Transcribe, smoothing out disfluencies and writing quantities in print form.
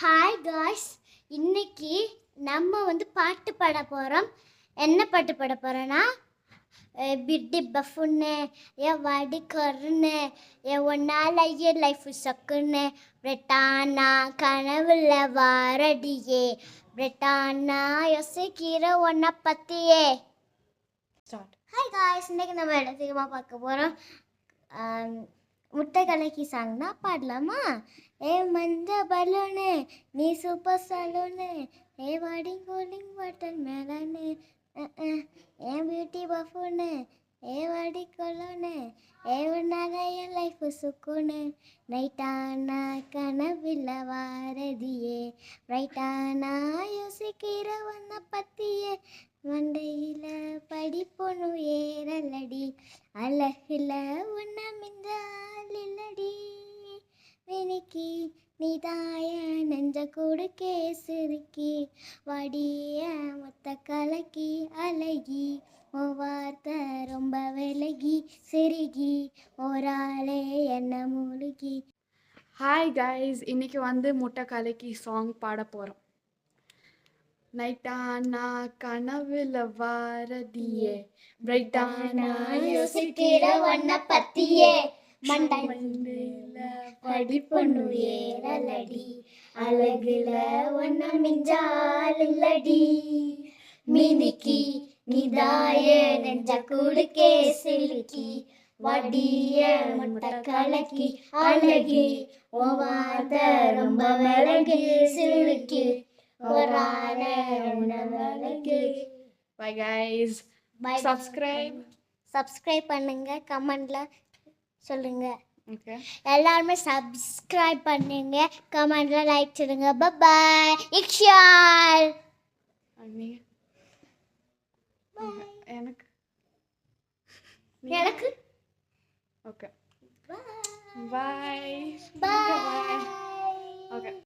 Hi guys, இன்னைக்கு நம்ம பாட்டு பாட போகிறோம். என்ன பாட்டு பாட போகிறோன்னா, பிட்டி பஃபுன்னு என் வாடி கொருன்னு என் ஒன்றால் என் லைஃபு சொக்குன்னு பிரெட்டானா கனவுல வாரடியே பிரெட்டானா யோசிக்கிற ஒன்றை பற்றியே. ஹாய் காய்ஸ், இன்னைக்கு நம்ம இடத்துக்குமா பார்க்க போகிறோம். முட்டை கலக்கி சாங்னா பாடலாமா? ஏ மஞ்ச பலூனு நீ சூப்பர் சலூனு ஏ வாடிங் கூலிங் வாட்டர் மேலானு ஏன் பியூட்டி பஃபூனு ஏ வாடி கொலோனு ஏ உன்னால என் லைஃப் சுக்குனு நைட்டானா கனவில்ல வாரதியே ரைட்டானா யோசிக்கிற ஒன்றை பற்றியே மண்டையில் படிப்பொண்ணு ஏறலடி அழகில் உன்னை மிஞ்சாலில்லடி வினிக்கி நீ தாய நெஞ்ச கொடுக்கே சிறுக்கி வடிய மொத்த கலக்கி அழகி ஓ வார்த்தை ரொம்ப விலகி சிறுகி ஓராளே என்ன மூழ்கி. ஹாய் கைஸ், இன்னைக்கு முட்டை கலக்கி சாங் பாட போகிறோம். நைட்டானா கனவுல வாரதியே பிரைட்டானா யோசிக்கிற ஒன்றை பற்றியே மண்டையில படிப்பொண்ணு ஏறலடி அழகுல ஒன்ன மிஞ்சாலில்லடி மினிக்கி நிதாய நெஞ்ச கொடுக்கே சிலுக்கி வடிய முட்டை கலக்கி அழகி ஓவாத ரொம்ப விலகி சிலுக்கி ஒரான விலகி. பை கைஸ், சப்ஸ்கிரைப் பண்ணுங்க, கமெண்ட்ல சொல்லுங்க. ஓகே, எல்லாருமே சப்ஸ்கிரைப் பண்ணுங்க, கமெண்ட்ல லைக் சொல்லுங்க. பை இக்ஷால். எனக்கு ஓகே, பை பை. ஓகே.